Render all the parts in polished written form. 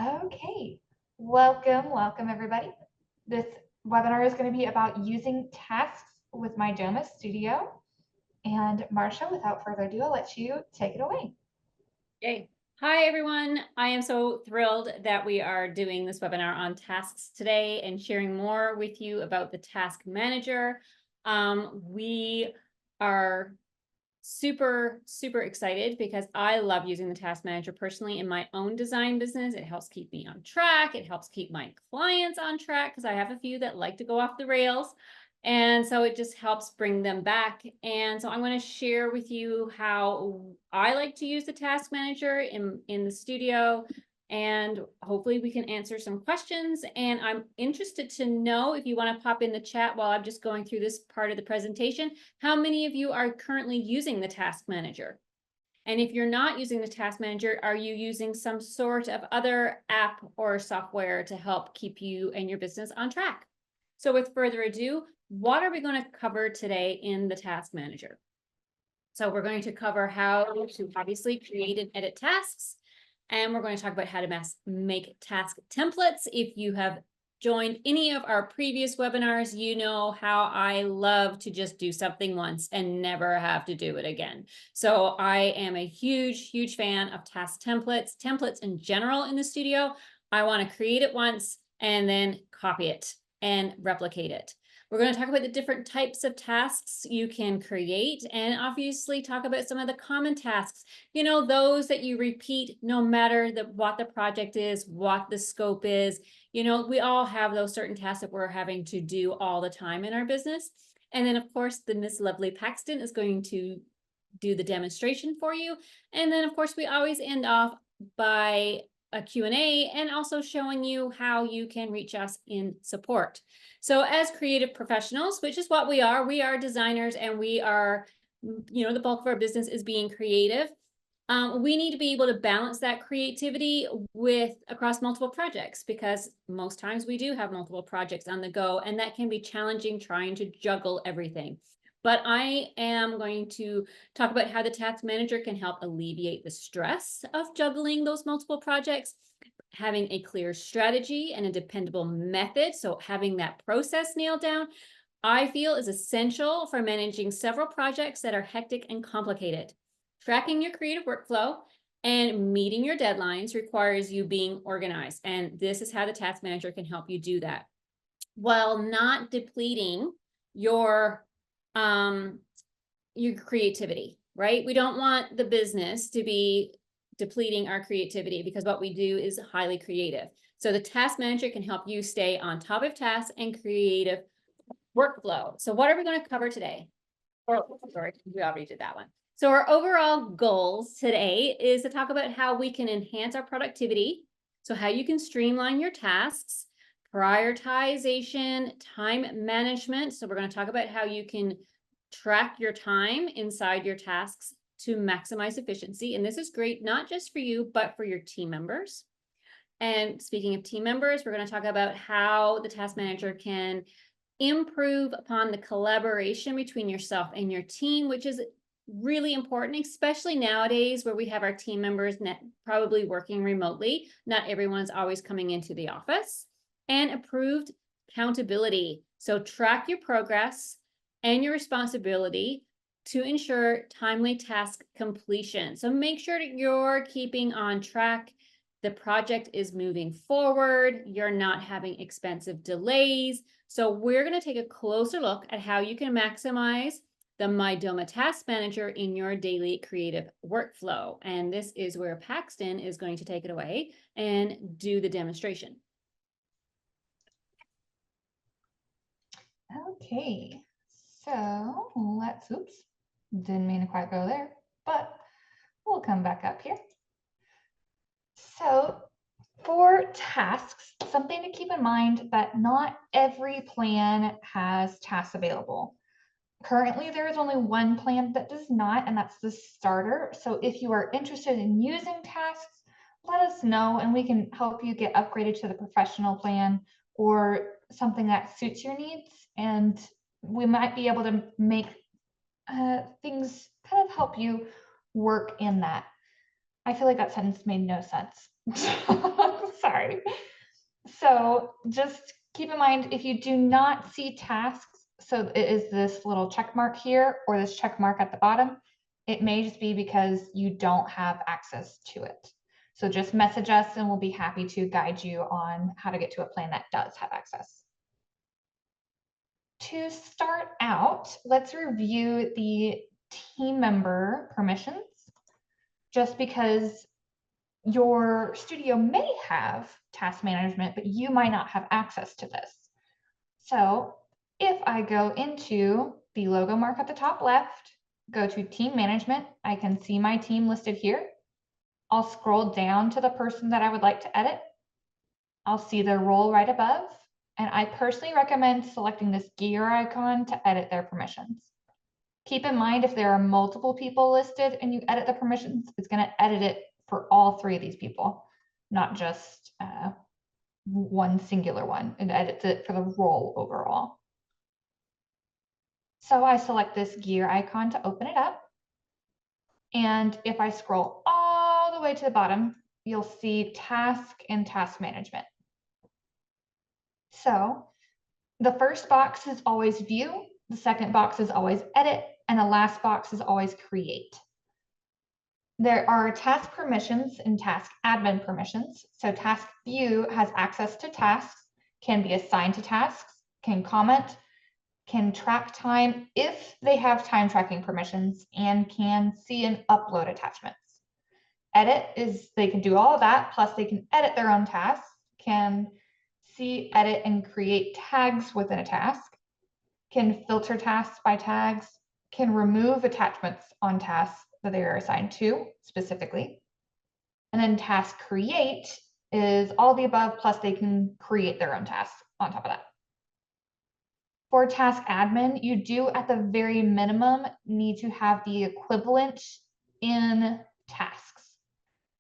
Okay, welcome everybody. This webinar is going to be about using tasks with Mydoma Studio. And Marsha, without further ado, I'll let you take it away. Yay. Hi, everyone. I am so thrilled that we are doing this webinar on tasks today and sharing more with you about the task manager. We are super excited because I love using the task manager personally in my own design business. It helps keep me on track. It helps keep my clients on track because I have a few that like to go off the rails. And so it just helps bring them back. And so I'm going to share with you how I like to use the task manager in the studio. And hopefully we can answer some questions. And I'm interested to know if you want to pop in the chat while I'm just going through this part of the presentation, how many of you are currently using the task manager? And if you're not using the task manager, are you using some sort of other app or software to help keep you and your business on track? So with further ado, what are we going to cover today in the task manager? So we're going to cover how to obviously create and edit tasks. And we're going to talk about how to make task templates. If you have joined any of our previous webinars, you know how I love to just do something once and never have to do it again. So I am a huge fan of task templates in general in the studio. I want to create it once and then copy it and replicate it. We're going to talk about the different types of tasks you can create and obviously talk about some of the common tasks, you know, those that you repeat no matter what the project is, what the scope is. You know, we all have those certain tasks that we're having to do all the time in our business. And then, of course, Miss Lovely Paxton is going to do the demonstration for you. And then, of course, we always end off by a Q&A and also showing you how you can reach us in support. So as creative professionals, which is what we are designers and we are, you know, the bulk of our business is being creative. We need to be able to balance that creativity across multiple projects because most times we do have multiple projects on the go and that can be challenging trying to juggle everything. But I am going to talk about how the task manager can help alleviate the stress of juggling those multiple projects, having a clear strategy and a dependable method. So having that process nailed down, I feel is essential for managing several projects that are hectic and complicated. Tracking your creative workflow and meeting your deadlines requires you being organized. And this is how the task manager can help you do that while not depleting your creativity, right? We don't want the business to be depleting our creativity because what we do is highly creative. So the task manager can help you stay on top of tasks and creative workflow. So what are we going to cover today? Oh, sorry, we already did that one. So our overall goals today is to talk about how we can enhance our productivity. So how you can streamline your tasks, prioritization, time management. So we're going to talk about how you can track your time inside your tasks to maximize efficiency. And this is great, not just for you, but for your team members. And speaking of team members, we're going to talk about how the task manager can improve upon the collaboration between yourself and your team, which is really important, especially nowadays where we have our team members probably working remotely. Not everyone's always coming into the office. And improved accountability. So track your progress and your responsibility to ensure timely task completion. So make sure that you're keeping on track. The project is moving forward. You're not having expensive delays. So we're going to take a closer look at how you can maximize the Mydoma Task Manager in your daily creative workflow. And this is where Paxton is going to take it away and do the demonstration. Okay, so oops, didn't mean to quite go there, but we'll come back up here. So for tasks, something to keep in mind that not every plan has tasks available. Currently, there is only one plan that does not, and that's the starter. So if you are interested in using tasks, let us know and we can help you get upgraded to the professional plan or something that suits your needs. And we might be able to make things kind of help you work in that. I feel like that sentence made no sense. Sorry. Sorry. So just keep in mind, if you do not see tasks, so it is this little check mark here or this check mark at the bottom, it may just be because you don't have access to it. So just message us and we'll be happy to guide you on how to get to a plan that does have access. To start out, let's review the team member permissions, just because your studio may have task management, but you might not have access to this. So if I go into the logo mark at the top left, go to team management, I can see my team listed here. I'll scroll down to the person that I would like to edit. I'll see their role right above, and I personally recommend selecting this gear icon to edit their permissions. Keep in mind, if there are multiple people listed and you edit the permissions, it's going to edit it for all 3 of these people, not just one singular one. It edits it for the role overall. So I select this gear icon to open it up. And if I scroll all the way to the bottom, you'll see task and task management. So the first box is always view, the second box is always edit, and the last box is always create. There are task permissions and task admin permissions. So task view has access to tasks, can be assigned to tasks, can comment, can track time if they have time tracking permissions, and can see and upload attachments. Edit is they can do all of that, plus they can edit their own tasks, can see, edit, and create tags within a task, can filter tasks by tags, can remove attachments on tasks that they are assigned to specifically. And then task create is all the above, plus they can create their own tasks on top of that. For task admin, you do at the very minimum need to have the equivalent in tasks.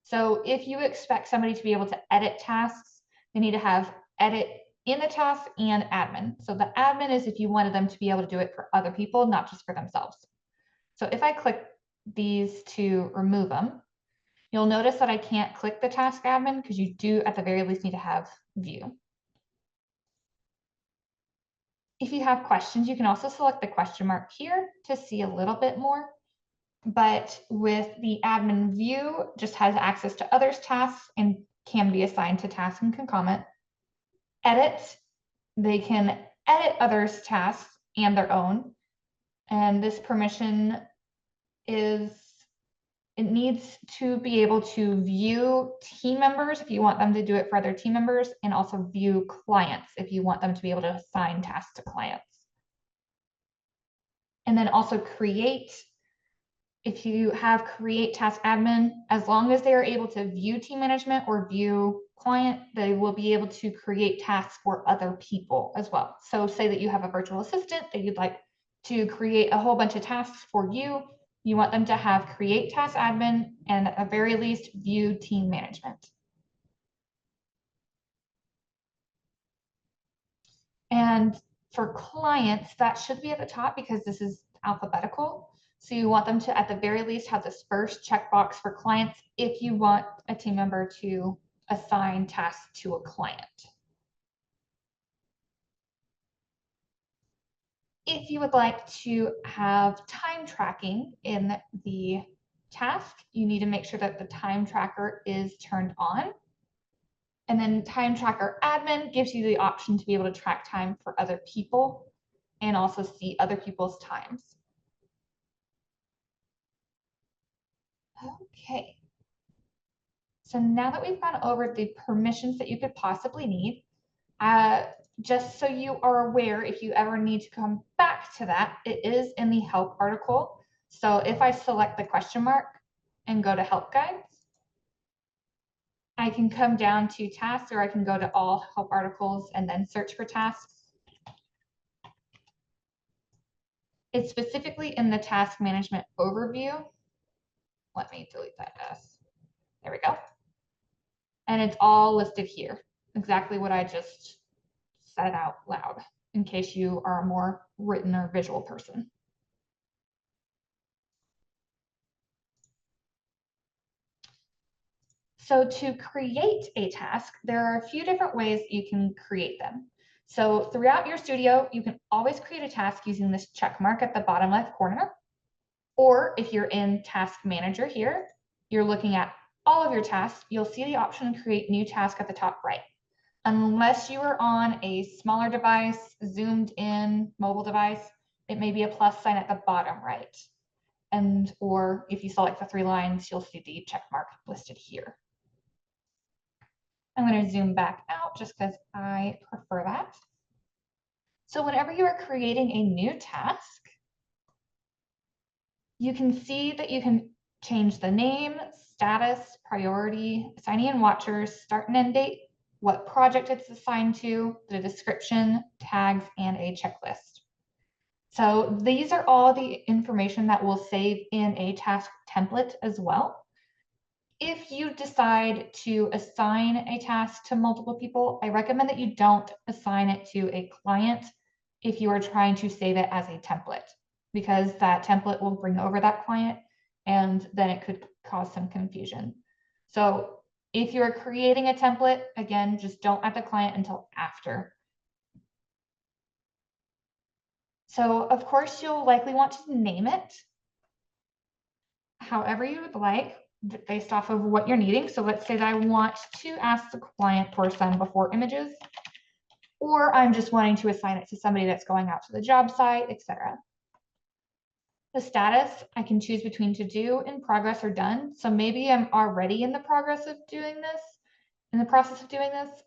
So if you expect somebody to be able to edit tasks, they need to have edit in the task and admin. So the admin is if you wanted them to be able to do it for other people, not just for themselves. So if I click these to remove them, you'll notice that I can't click the task admin because you do at the very least need to have view. If you have questions, you can also select the question mark here to see a little bit more. But with the admin view, just has access to others' tasks and can be assigned to tasks and can comment. Edit, they can edit others' tasks and their own. And this permission is, it needs to be able to view team members if you want them to do it for other team members, and also view clients if you want them to be able to assign tasks to clients. And then also create, if you have create task admin, as long as they are able to view team management or view client, they will be able to create tasks for other people as well. So say that you have a virtual assistant that you'd like to create a whole bunch of tasks for you. You want them to have create task admin and at the very least view team management. And for clients, that should be at the top because this is alphabetical. So you want them to at the very least have this first checkbox for clients if you want a team member to assign tasks to a client. If you would like to have time tracking in the task, you need to make sure that the time tracker is turned on. And then time tracker admin gives you the option to be able to track time for other people and also see other people's times. Okay. So now that we've gone over the permissions that you could possibly need, just so you are aware, if you ever need to come back to that, it is in the help article. So if I select the question mark and go to help guides, I can come down to tasks, or I can go to all help articles and then search for tasks. It's specifically in the task management overview. Let me delete that S. There we go. And it's all listed here, exactly what I just said out loud, in case you are a more written or visual person. So to create a task, there are a few different ways you can create them. So throughout your studio, you can always create a task using this check mark at the bottom left corner. Or if you're in Task Manager here, you're looking at all of your tasks, you'll see the option to create new task at the top right. Unless you are on a smaller device, zoomed in mobile device, it may be a plus sign at the bottom right. And or if you select the 3 lines, you'll see the check mark listed here. I'm going to zoom back out just because I prefer that. So whenever you are creating a new task, you can see that you can change the name, status, priority, assignee and watchers, start and end date, what project it's assigned to, the description, tags, and a checklist. So these are all the information that will save in a task template as well. If you decide to assign a task to multiple people, I recommend that you don't assign it to a client if you are trying to save it as a template, because that template will bring over that client and then it could cause some confusion. So if you're creating a template, again, just don't add the client until after. So of course, you'll likely want to name it however you would like, based off of what you're needing. So let's say that I want to ask the client for some before images, or I'm just wanting to assign it to somebody that's going out to the job site, etc. The status, I can choose between to do, in progress, or done. So maybe I'm already in the process of doing this,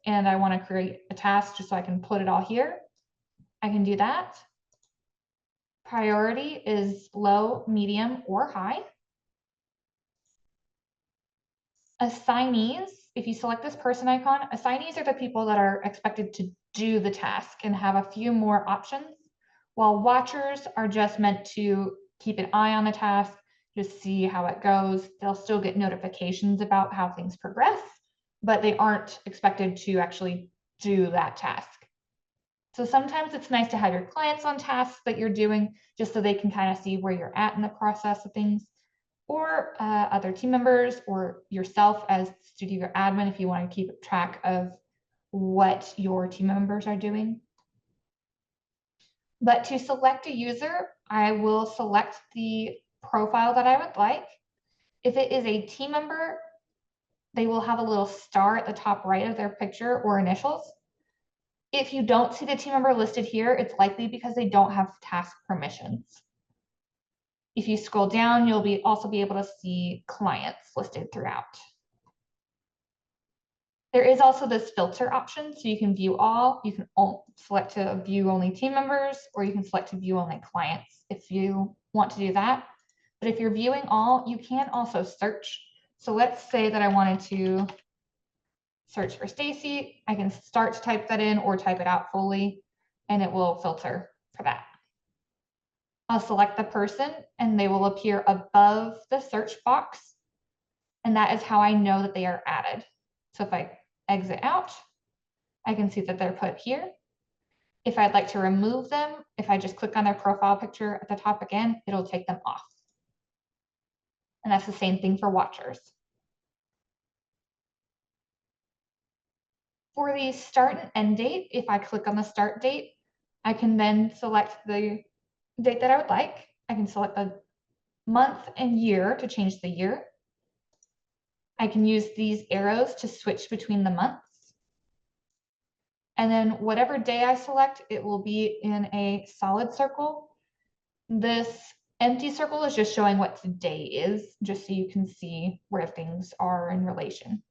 and I want to create a task just so I can put it all here. I can do that. Priority is low, medium, or high. Assignees, if you select this person icon, assignees are the people that are expected to do the task and have a few more options, while watchers are just meant to keep an eye on the task, just see how it goes. They'll still get notifications about how things progress, but they aren't expected to actually do that task. So sometimes it's nice to have your clients on tasks that you're doing just so they can kind of see where you're at in the process of things, or other team members or yourself as studio admin if you want to keep track of what your team members are doing. But to select a user, I will select the profile that I would like. If it is a team member, they will have a little star at the top right of their picture or initials. If you don't see the team member listed here, it's likely because they don't have task permissions. If you scroll down, you'll also be able to see clients listed throughout. There is also this filter option, so you can view all. You can select to view only team members, or you can select to view only clients if you want to do that. But if you're viewing all, you can also search. So let's say that I wanted to search for Stacy. I can start to type that in or type it out fully, and it will filter for that. I'll select the person and they will appear above the search box. And that is how I know that they are added. So if I exit out, I can see that they're put here. If I'd like to remove them, if I just click on their profile picture at the top again, it'll take them off. And that's the same thing for watchers. For the start and end date, if I click on the start date, I can then select the date that I would like. I can select the month and year to change the year. I can use these arrows to switch between the months. And then whatever day I select, it will be in a solid circle. This empty circle is just showing what today is, just so you can see where things are in relation.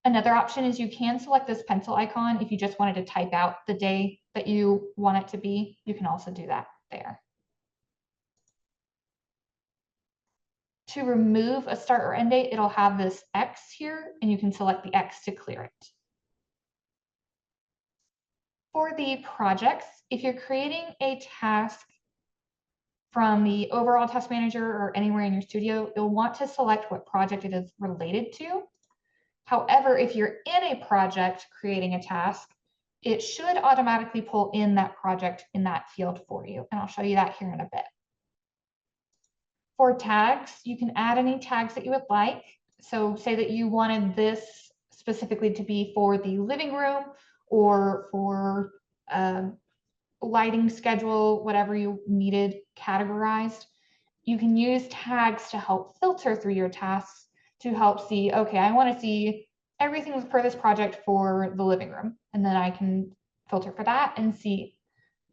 Another option is you can select this pencil icon if you just wanted to type out the day that you want it to be. You can also do that there. To remove a start or end date, it'll have this X here, and you can select the X to clear it. For the projects, if you're creating a task from the overall task manager or anywhere in your studio, you'll want to select what project it is related to. However, if you're in a project creating a task, it should automatically pull in that project in that field for you. And I'll show you that here in a bit. For tags, you can add any tags that you would like. So say that you wanted this specifically to be for the living room or for lighting schedule, whatever you needed categorized. You can use tags to help filter through your tasks to help see, okay, I want to see everything for this project for the living room. And then I can filter for that and see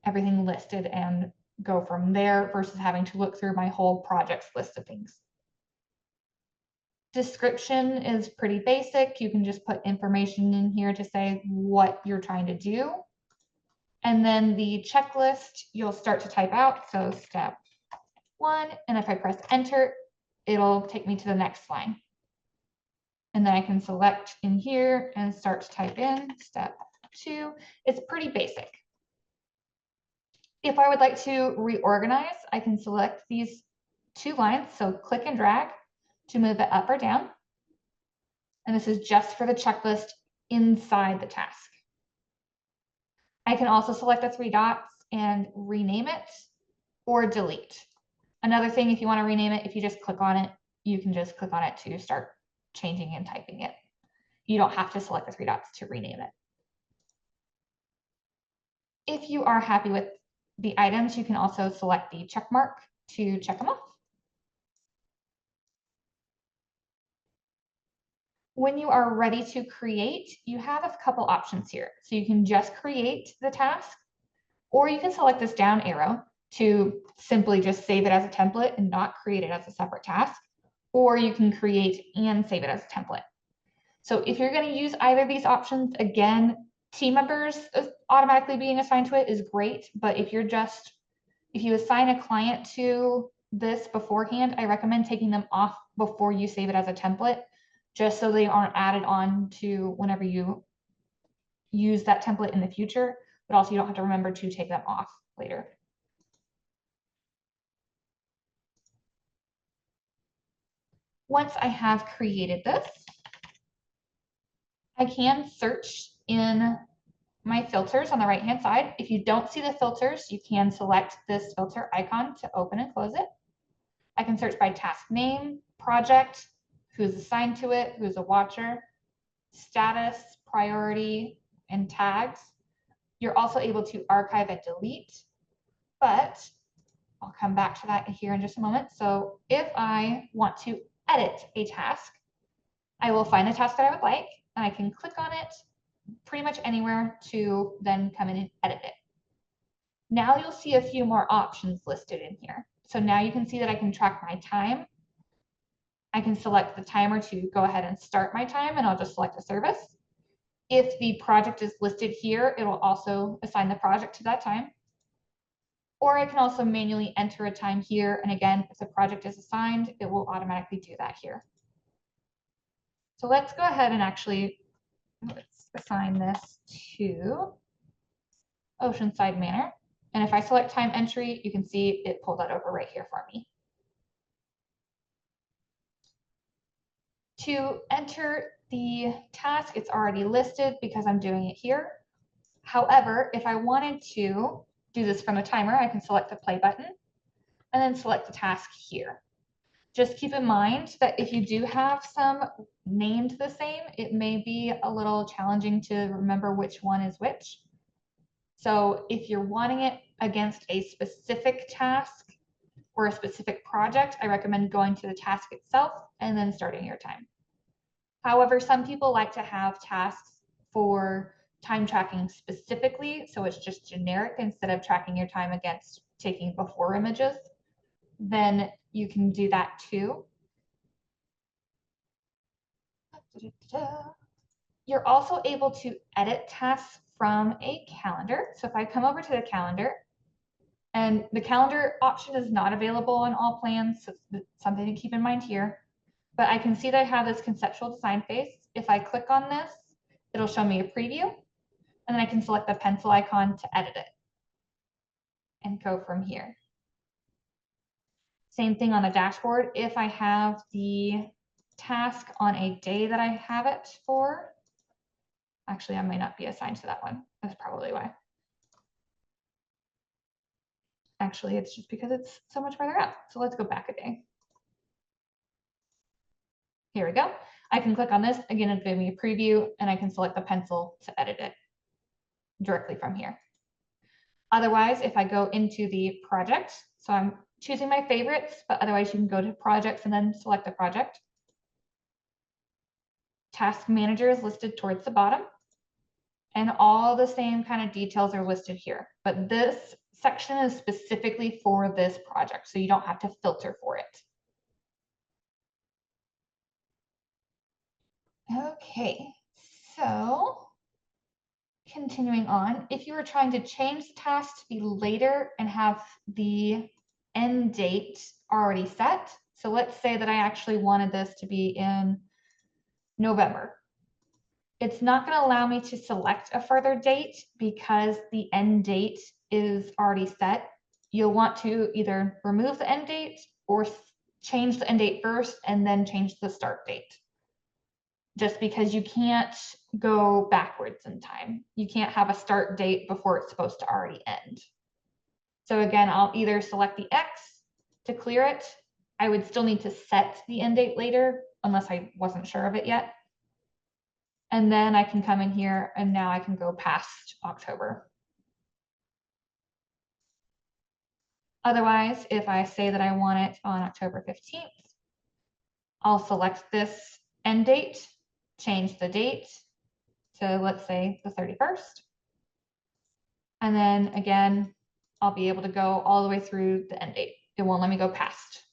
everything listed and go from there versus having to look through my whole project's list of things. Description is pretty basic. You can just put information in here to say what you're trying to do. And then the checklist, you'll start to type out. So step 1, and if I press enter, it'll take me to the next line. And then I can select in here and start to type in step 2. It's pretty basic. If I would like to reorganize, I can select these 2 lines. So click and drag to move it up or down. And this is just for the checklist inside the task. I can also select the 3 dots and rename it or delete. Another thing, if you want to rename it, if you just click on it, you can just click on it to start changing and typing it. You don't have to select the 3 dots to rename it. If you are happy with the items, you can also select the check mark to check them off. When you are ready to create, you have a couple options here. So you can just create the task, or you can select this down arrow to simply just save it as a template and not create it as a separate task, or you can create and save it as a template. So if you're going to use either of these options, again, team members automatically being assigned to it is great, but if you assign a client to this beforehand, I recommend taking them off before you save it as a template, just so they aren't added on to whenever you use that template in the future, but also you don't have to remember to take them off later. Once I have created this, I can search in my filters on the right-hand side. If you don't see the filters, you can select this filter icon to open and close it. I can search by task name, project, who's assigned to it, who's a watcher, status, priority, and tags. You're also able to archive and delete, but I'll come back to that here in just a moment. So if I want to edit a task, I will find the task that I would like, and I can click on it pretty much anywhere to then come in and edit it. Now you'll see a few more options listed in here. So now you can see that I can track my time. I can select the timer to go ahead and start my time, and I'll just select a service. If the project is listed here, it will also assign the project to that time. Or I can also manually enter a time here. And again, if the project is assigned, it will automatically do that here. So let's go ahead and actually, let's assign this to Oceanside Manor. And if I select time entry, you can see it pulled that over right here for me. To enter the task, it's already listed because I'm doing it here. However, if I wanted to do this from the timer, I can select the play button and then select the task here. Just keep in mind that if you do have some named the same, it may be a little challenging to remember which one is which. So if you're wanting it against a specific task or a specific project, I recommend going to the task itself and then starting your time. However, some people like to have tasks for time tracking specifically, so it's just generic instead of tracking your time against taking before images. Then you can do that too. You're also able to edit tasks from a calendar. So if I come over to the calendar, and the calendar option is not available on all plans, so it's something to keep in mind here. But I can see that I have this conceptual design phase. If I click on this, it'll show me a preview, and then I can select the pencil icon to edit it and go from here. Same thing on the dashboard. If I have the task on a day that I have it for, actually, I might not be assigned to that one. That's probably why. Actually, it's just because it's so much further up. So let's go back a day. Here we go. I can click on this. Again, it'll give me a preview and I can select the pencil to edit it directly from here. Otherwise, if I go into the project, so I'm choosing my favorites, but otherwise you can go to projects and then select the project. Task manager is listed towards the bottom. And all the same kind of details are listed here. But this section is specifically for this project, so you don't have to filter for it. Okay, so continuing on, if you were trying to change the task to be later and have the end date already set, so let's say that I actually wanted this to be in November. It's not going to allow me to select a further date because the end date is already set. You'll want to either remove the end date or change the end date first and then change the start date. Just because you can't go backwards in time. You can't have a start date before it's supposed to already end. So again, I'll either select the X to clear it. I would still need to set the end date later unless I wasn't sure of it yet. And then I can come in here and now I can go past October. Otherwise, if I say that I want it on October 15th, I'll select this end date, change the date to, let's say, the 31st. And then again, I'll be able to go all the way through the end date. It won't let me go past.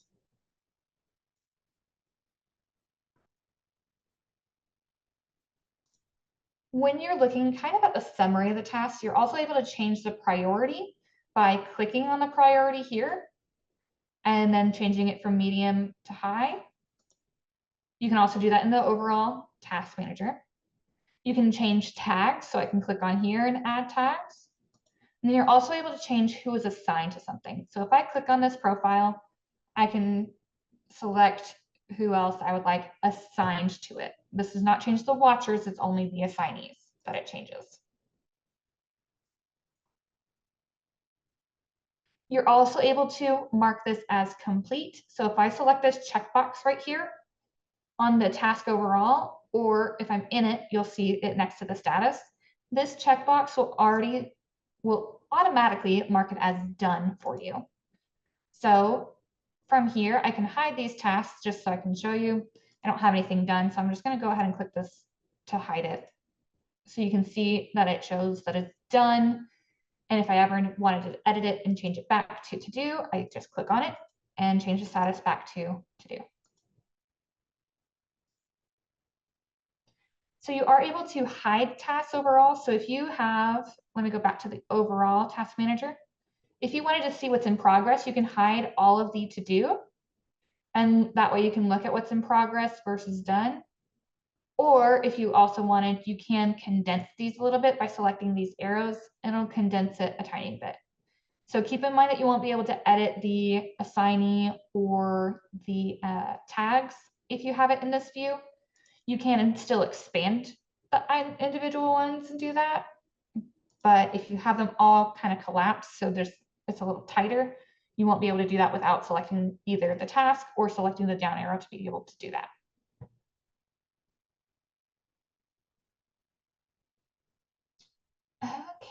When you're looking kind of at the summary of the task, you're also able to change the priority by clicking on the priority here and then changing it from medium to high. You can also do that in the overall task manager. You can change tags, so I can click on here and add tags. And then you're also able to change who is assigned to something. So if I click on this profile, I can select who else I would like assigned to it. This does not change the watchers, it's only the assignees that it changes. You're also able to mark this as complete. So if I select this checkbox right here on the task overall, or if I'm in it, you'll see it next to the status. This checkbox will automatically mark it as done for you. So from here, I can hide these tasks just so I can show you. I don't have anything done, so I'm just going to go ahead and click this to hide it. So you can see that it shows that it's done. And if I ever wanted to edit it and change it back to do, I just click on it and change the status back to do. So you are able to hide tasks overall. So if you have, let me go back to the overall task manager. If you wanted to see what's in progress, you can hide all of the to do. And that way you can look at what's in progress versus done. Or if you also wanted, you can condense these a little bit by selecting these arrows and it'll condense it a tiny bit. So keep in mind that you won't be able to edit the assignee or the tags if you have it in this view. You can still expand the individual ones and do that. But if you have them all kind of collapsed, so it's a little tighter, you won't be able to do that without selecting either the task or selecting the down arrow to be able to do that.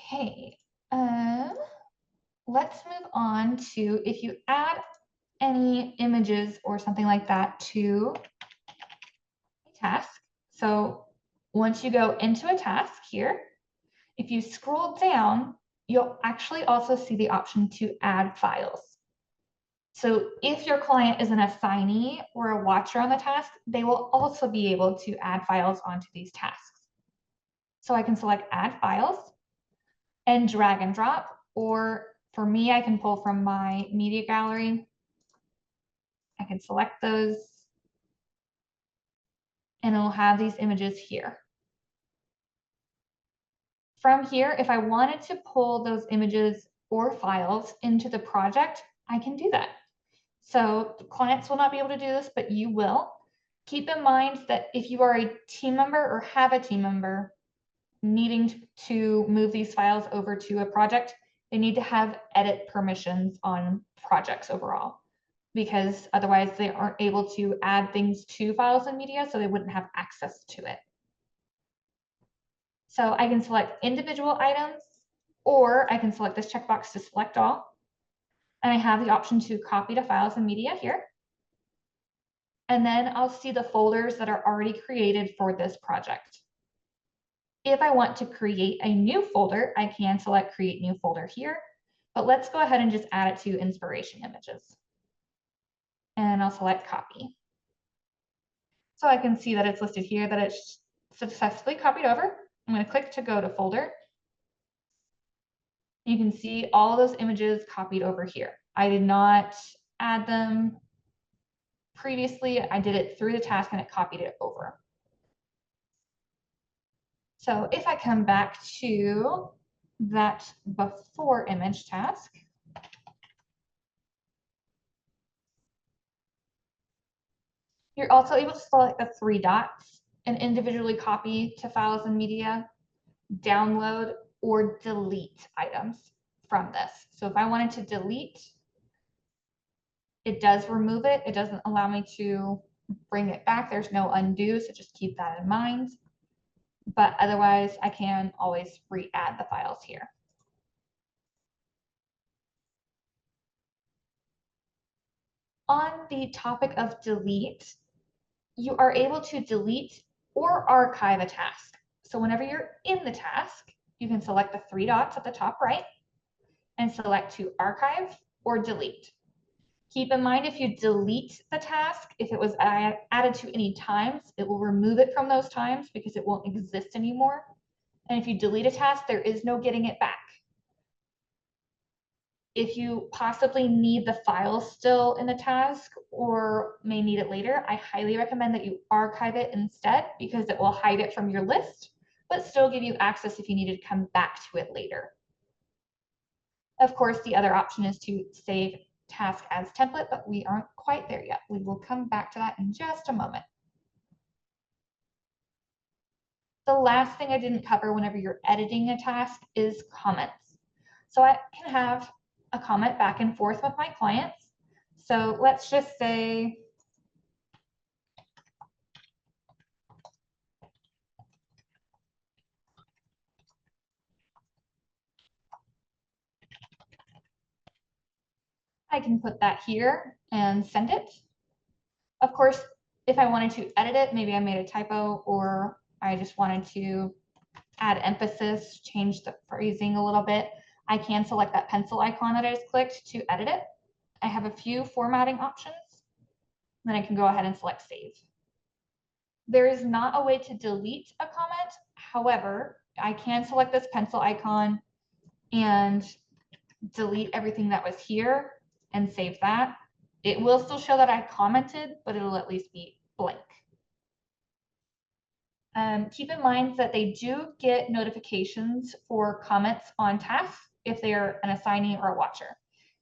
Okay, let's move on to if you add any images or something like that to a task. So once you go into a task here, if you scroll down, you'll actually also see the option to add files. So if your client is an assignee or a watcher on the task, they will also be able to add files onto these tasks. So I can select add files and drag and drop, or for me, I can pull from my media gallery. I can select those and it'll have these images here. From here, if I wanted to pull those images or files into the project, I can do that. So clients will not be able to do this, but you will. Keep in mind that if you are a team member or have a team member needing to move these files over to a project, they need to have edit permissions on projects overall. because otherwise they aren't able to add things to files and media, so they wouldn't have access to it. So I can select individual items, or I can select this checkbox to select all. And I have the option to copy to files and media here. And then I'll see the folders that are already created for this project. If I want to create a new folder, I can select create new folder here, but let's go ahead and just add it to inspiration images. And I'll select copy. So I can see that it's listed here that it's successfully copied over. I'm going to click to go to folder. You can see all those images copied over here. I did not add them previously. I did it through the task and it copied it over. So if I come back to that before image task, you're also able to select the 3 dots and individually copy to files and media, download, or delete items from this. So if I wanted to delete, it does remove it. It doesn't allow me to bring it back. There's no undo, so just keep that in mind. But otherwise, I can always re-add the files here. On the topic of delete, you are able to delete or archive a task. So whenever you're in the task, you can select the 3 dots at the top right and select to archive or delete. Keep in mind, if you delete the task, if it was added to any times, it will remove it from those times because it won't exist anymore. And if you delete a task, there is no getting it back. If you possibly need the file still in the task or may need it later, I highly recommend that you archive it instead because it will hide it from your list, but still give you access if you need to come back to it later. Of course, the other option is to save task as template, but we aren't quite there yet. We will come back to that in just a moment. The last thing I didn't cover whenever you're editing a task is comments. So I can have a comment back and forth with my clients. So let's just say, I can put that here and send it. Of course, if I wanted to edit it, maybe I made a typo or I just wanted to add emphasis, change the phrasing a little bit, I can select that pencil icon that I just clicked to edit it. I have a few formatting options. Then I can go ahead and select save. There is not a way to delete a comment. However, I can select this pencil icon and delete everything that was here and save that. It will still show that I commented, but it'll at least be blank. Keep in mind that they do get notifications for comments on tasks if they are an assignee or a watcher.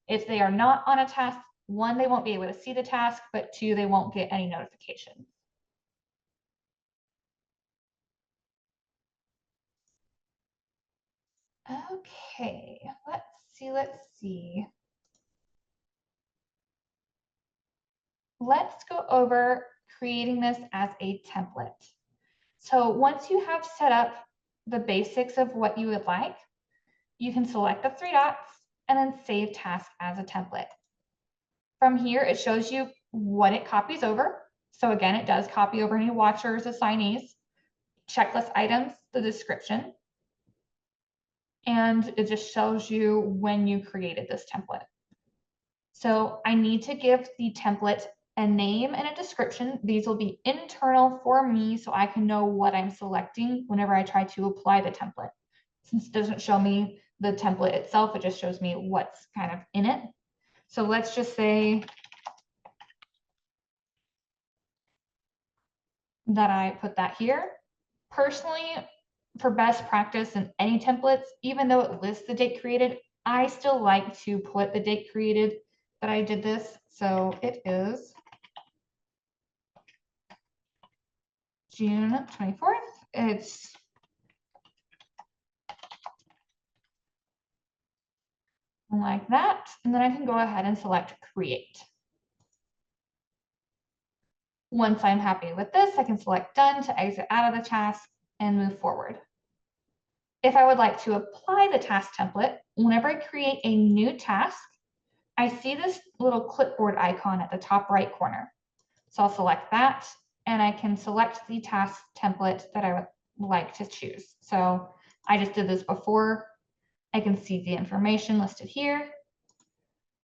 If they are not on a task, 1, they won't be able to see the task, but 2, they won't get any notification. Okay, let's see. Let's go over creating this as a template. So once you have set up the basics of what you would like, you can select the 3 dots and then save task as a template. From here, it shows you what it copies over. So again, it does copy over any watchers, assignees, checklist items, the description, and it just shows you when you created this template. So I need to give the template a name and a description. These will be internal for me so I can know what I'm selecting whenever I try to apply the template. Since it doesn't show me the template itself, it just shows me what's kind of in it. So let's just say that I put that here. Personally, for best practice in any templates, even though it lists the date created, I still like to put the date created that I did this. So it is June 24th. It's like that. And then I can go ahead and select create. Once I'm happy with this, I can select done to exit out of the task and move forward. If I would like to apply the task template, whenever I create a new task, I see this little clipboard icon at the top right corner. So I'll select that and I can select the task template that I would like to choose. So I just did this before. I can see the information listed here.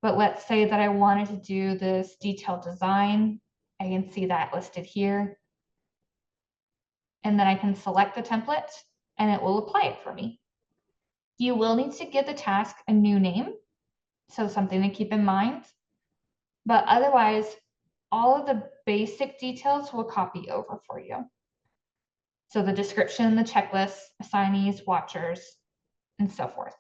But let's say that I wanted to do this detailed design. I can see that listed here. And then I can select the template and it will apply it for me. You will need to give the task a new name, so something to keep in mind. But otherwise, all of the basic details will copy over for you. So the description, the checklist, assignees, watchers, and so forth.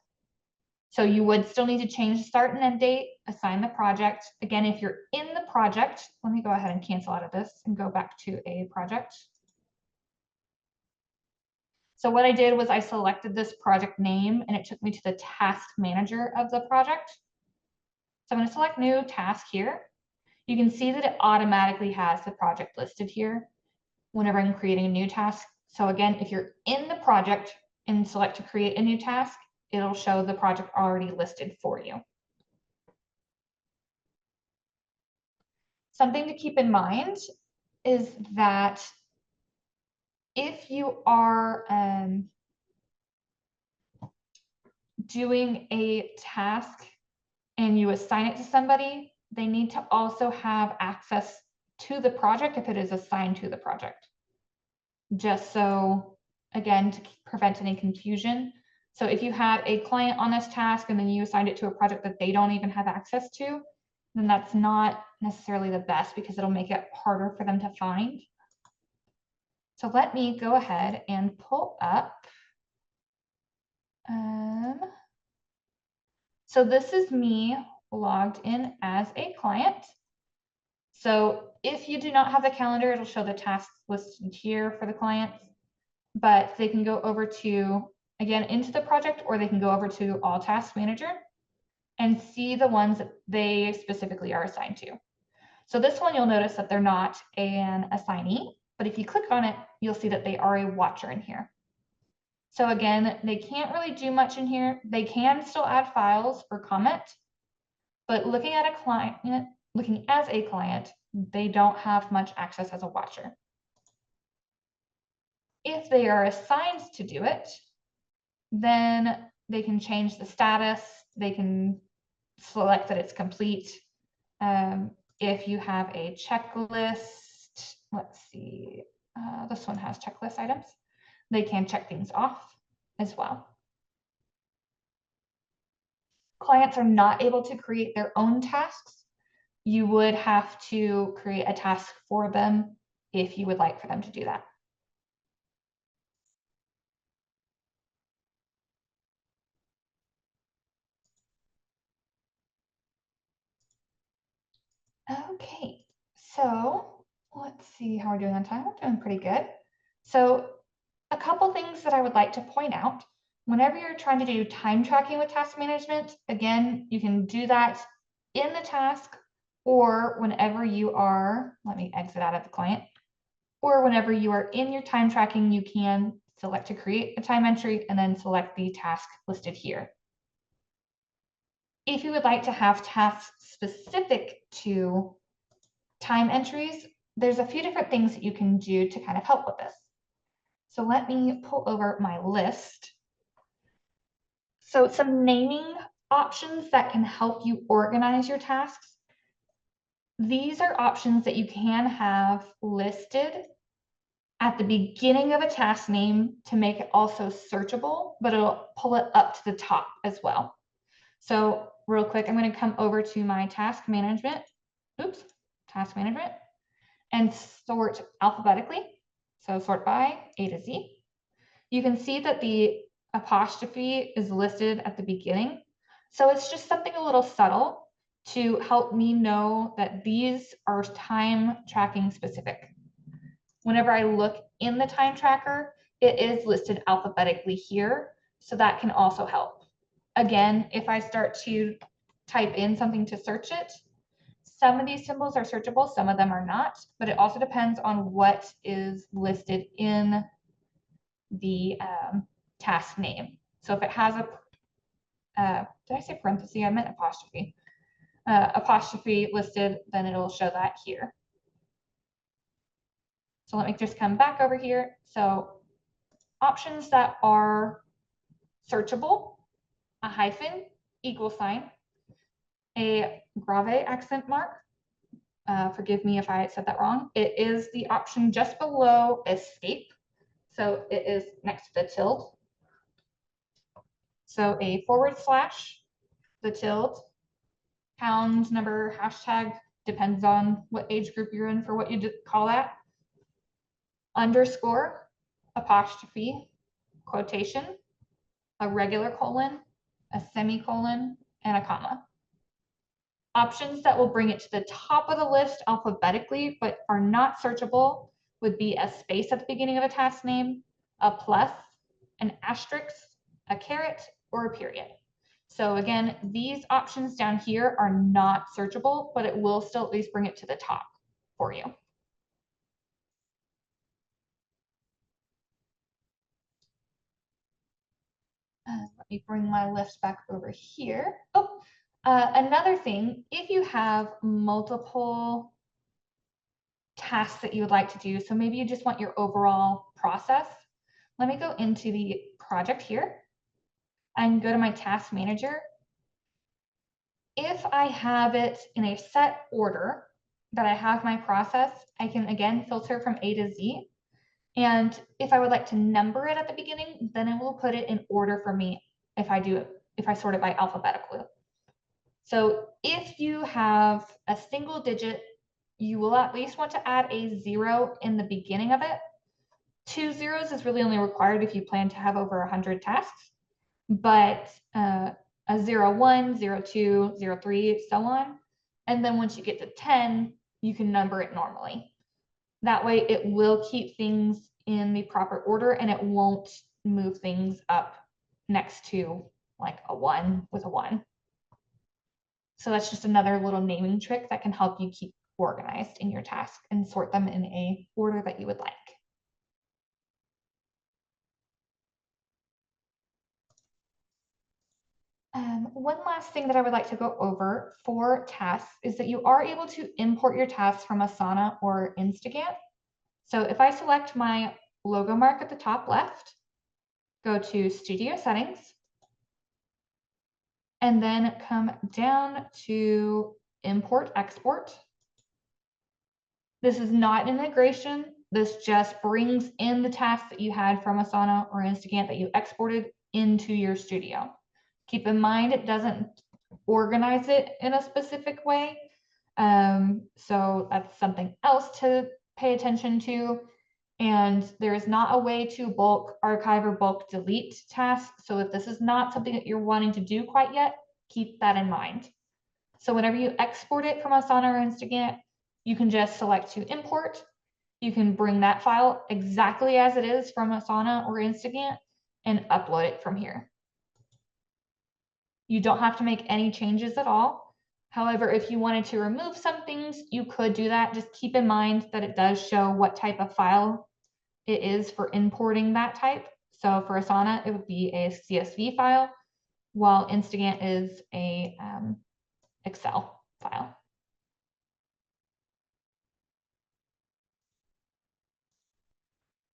So you would still need to change the start and end date, assign the project. Again, if you're in the project, let me go ahead and cancel out of this and go back to a project. So what I did was I selected this project name and it took me to the task manager of the project. So I'm going to select new task here. You can see that it automatically has the project listed here whenever I'm creating a new task. So again, if you're in the project and select to create a new task, it'll show the project already listed for you. Something to keep in mind is that if you are doing a task and you assign it to somebody, they need to also have access to the project if it is assigned to the project. Just so, again, to prevent any confusion. So if you had a client on this task and then you assigned it to a project that they don't even have access to, then that's not necessarily the best because it'll make it harder for them to find. So let me go ahead and pull up. So this is me logged in as a client. So if you do not have the calendar, it'll show the tasks listed here for the clients, but they can go over to, again, into the project, or they can go over to All Task Manager and see the ones that they specifically are assigned to. So this one, you'll notice that they're not an assignee, but if you click on it, you'll see that they are a watcher in here. So again, they can't really do much in here. They can still add files or comment, but looking at a client, looking as a client, they don't have much access as a watcher. If they are assigned to do it, then they can change the status. They can select that it's complete. If you have a checklist, let's see, this one has checklist items. They can check things off as well. Clients are not able to create their own tasks. You would have to create a task for them if you would like for them to do that. Okay, so let's see how we're doing on time. We're doing pretty good. So a couple things that I would like to point out. Whenever you're trying to do time tracking with task management, again, you can do that in the task, or whenever you are, let me exit out of the client, or whenever you are in your time tracking, you can select to create a time entry and then select the task listed here. If you would like to have tasks specific to time entries, there's a few different things that you can do to kind of help with this. So let me pull over my list. So some naming options that can help you organize your tasks. These are options that you can have listed at the beginning of a task name to make it also searchable, but it'll pull it up to the top as well. So real quick, I'm going to come over to my task management, and sort alphabetically. So sort by A to Z. You can see that the apostrophe is listed at the beginning. So it's just something a little subtle to help me know that these are time tracking specific. Whenever I look in the time tracker, it is listed alphabetically here. So that can also help. Again, if I start to type in something to search it, some of these symbols are searchable, some of them are not, but it also depends on what is listed in the task name. So if it has a, did I say parenthesis? I meant apostrophe. Apostrophe listed, then it'll show that here. So let me just come back over here. So options that are searchable, a hyphen, equal sign, a grave accent mark. Forgive me if I said that wrong. It is the option just below escape. So it is next to the tilde. So a /, the tilde, pound number, hashtag, depends on what age group you're in for what you call that, underscore, apostrophe, quotation, a regular colon, a semicolon, and a comma. Options that will bring it to the top of the list alphabetically, but are not searchable, would be a space at the beginning of a task name, a plus, an asterisk, a caret, or a period. So again, these options down here are not searchable, but it will still at least bring it to the top for you. Let me bring my list back over here. Oh, another thing, if you have multiple tasks that you would like to do, so maybe you just want your overall process, let me go into the project here and go to my task manager. If I have it in a set order that I have my process, I can again filter from A to Z. And if I would like to number it at the beginning, then it will put it in order for me if I sort it by alphabetically. So if you have a single digit, you will at least want to add a 0 in the beginning of it. 2 zeros is really only required if you plan to have over 100 tasks, but a 0, 1, 0, 2, 0, 3, so on. And then once you get to 10, you can number it normally. That way it will keep things in the proper order and it won't move things up next to like a 1 with a 1. So that's just another little naming trick that can help you keep organized in your task and sort them in a order that you would like. One last thing that I would like to go over for tasks is that you are able to import your tasks from Asana or Instagant. So if I select my logo mark at the top left, go to Studio Settings, and then come down to Import Export. This is not an integration. This just brings in the tasks that you had from Asana or Instagant that you exported into your studio. Keep in mind, it doesn't organize it in a specific way. So that's something else to pay attention to. And there is not a way to bulk archive or bulk delete tasks. So if this is not something that you're wanting to do quite yet, keep that in mind. So whenever you export it from Asana or Instagant, you can just select to import. You can bring that file exactly as it is from Asana or Instagant and upload it from here. You don't have to make any changes at all. However, if you wanted to remove some things, you could do that. Just keep in mind that it does show what type of file it is for importing that type. So for Asana, it would be a CSV file, while Instagant is a Excel file.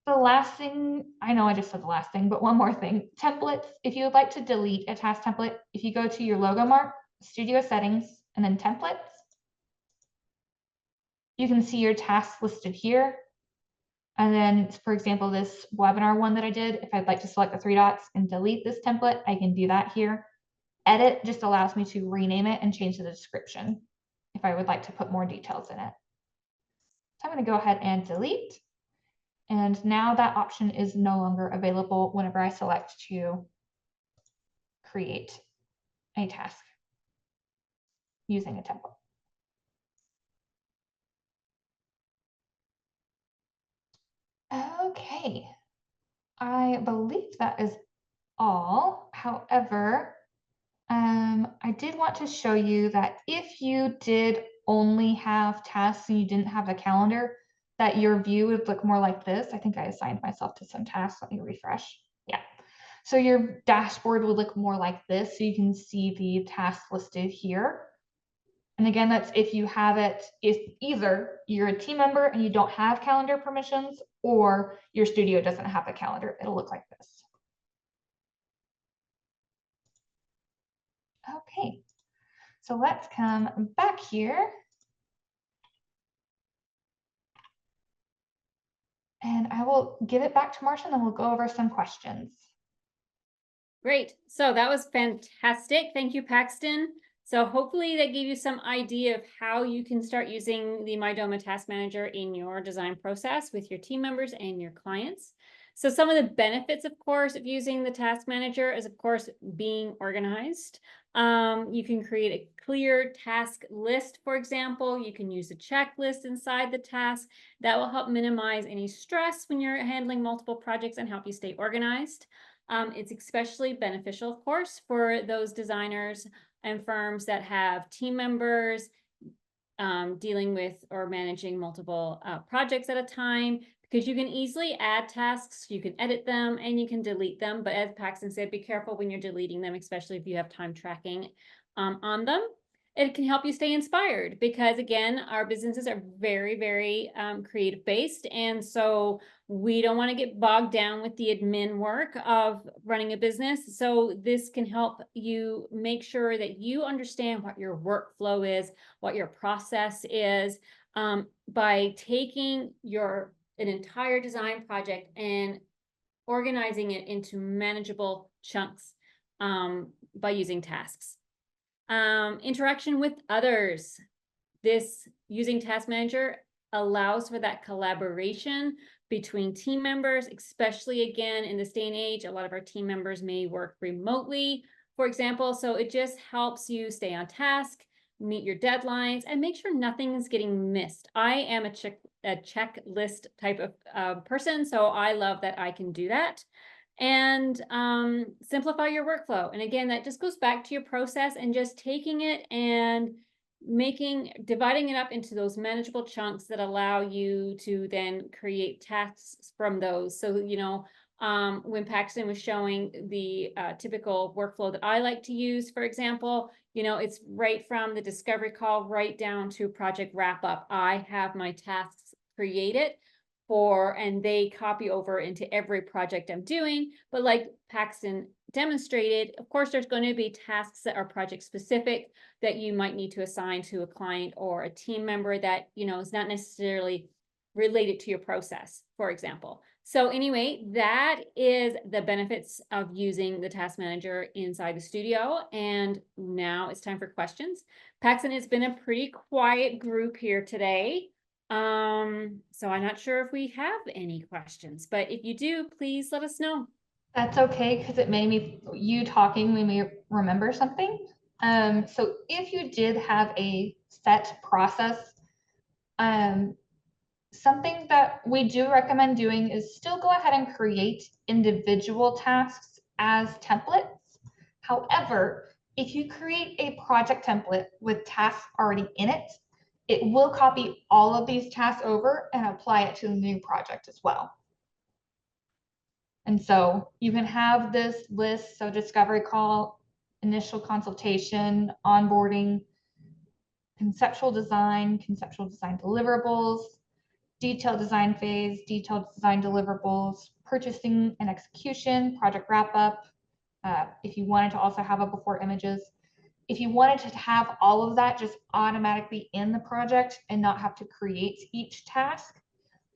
The last thing, I know I just said the last thing, but one more thing, templates. If you would like to delete a task template, if you go to your logo mark, Studio Settings, and then Templates, you can see your tasks listed here. And then, for example, this webinar one that I did, if I'd like to select the 3 dots and delete this template, I can do that here. Edit just allows me to rename it and change the description if I would like to put more details in it. So I'm going to go ahead and delete. And now that option is no longer available whenever I select to create a task using a template. Okay, I believe that is all. However, I did want to show you that if you did only have tasks and you didn't have a calendar, that your view would look more like this. I think I assigned myself to some tasks. Let me refresh. Yeah. So your dashboard would look more like this. So you can see the tasks listed here. And again, that's if you have it, if either you're a team member and you don't have calendar permissions, or your studio doesn't have a calendar, it'll look like this. Okay, so let's come back here. And I will give it back to Marcia and then we'll go over some questions. Great. So that was fantastic. Thank you, Paxton. So hopefully that gave you some idea of how you can start using the Mydoma Task Manager in your design process with your team members and your clients. So some of the benefits, of course, of using the Task Manager is, of course, being organized. You can create a clear task list, for example. You can use a checklist inside the task. That will help minimize any stress when you're handling multiple projects and help you stay organized. It's especially beneficial, of course, for those designers and firms that have team members dealing with or managing multiple projects at a time, because you can easily add tasks, you can edit them, and you can delete them. But as Paxton said, be careful when you're deleting them, especially if you have time tracking on them. It can help you stay inspired because, again, our businesses are very, very creative based. And so we don't want to get bogged down with the admin work of running a business. So this can help you make sure that you understand what your workflow is, what your process is, by taking an entire design project and organizing it into manageable chunks by using tasks. Interaction with others. This using Task Manager allows for that collaboration between team members, especially again in this day and age. A lot of our team members may work remotely, for example, so it just helps you stay on task, meet your deadlines, and make sure nothing is getting missed. I am a checklist type of person, so I love that I can do that. And simplify your workflow. And again, that just goes back to your process and just taking it and dividing it up into those manageable chunks that allow you to then create tasks from those. So, when Paxton was showing the typical workflow that I like to use, for example, it's right from the discovery call right down to project wrap up. I have my tasks created and they copy over into every project I'm doing. But like Paxton demonstrated, of course, there's going to be tasks that are project specific that you might need to assign to a client or a team member that, is not necessarily related to your process, for example. So anyway, that is the benefits of using the Task Manager inside the studio. And now it's time for questions. Paxton, it's been a pretty quiet group here today. So I'm not sure if we have any questions, but if you do, please let us know. That's okay, because it made you talking, we may remember something. So if you did have a set process, something that we do recommend doing is still go ahead and create individual tasks as templates. However, if you create a project template with tasks already in it, it will copy all of these tasks over and apply it to the new project as well. And so you can have this list, so discovery call, initial consultation, onboarding, conceptual design deliverables, detailed design phase, detailed design deliverables, purchasing and execution, project wrap up. If you wanted to also have a before images, if you wanted to have all of that just automatically in the project and not have to create each task,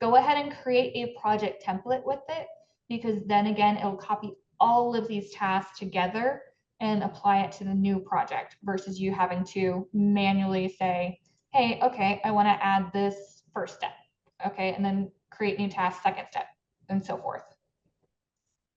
go ahead and create a project template with it, because then again, it'll copy all of these tasks together and apply it to the new project versus you having to manually say, hey, okay, I want to add this first step. Okay, and then create new task, second step, and so forth.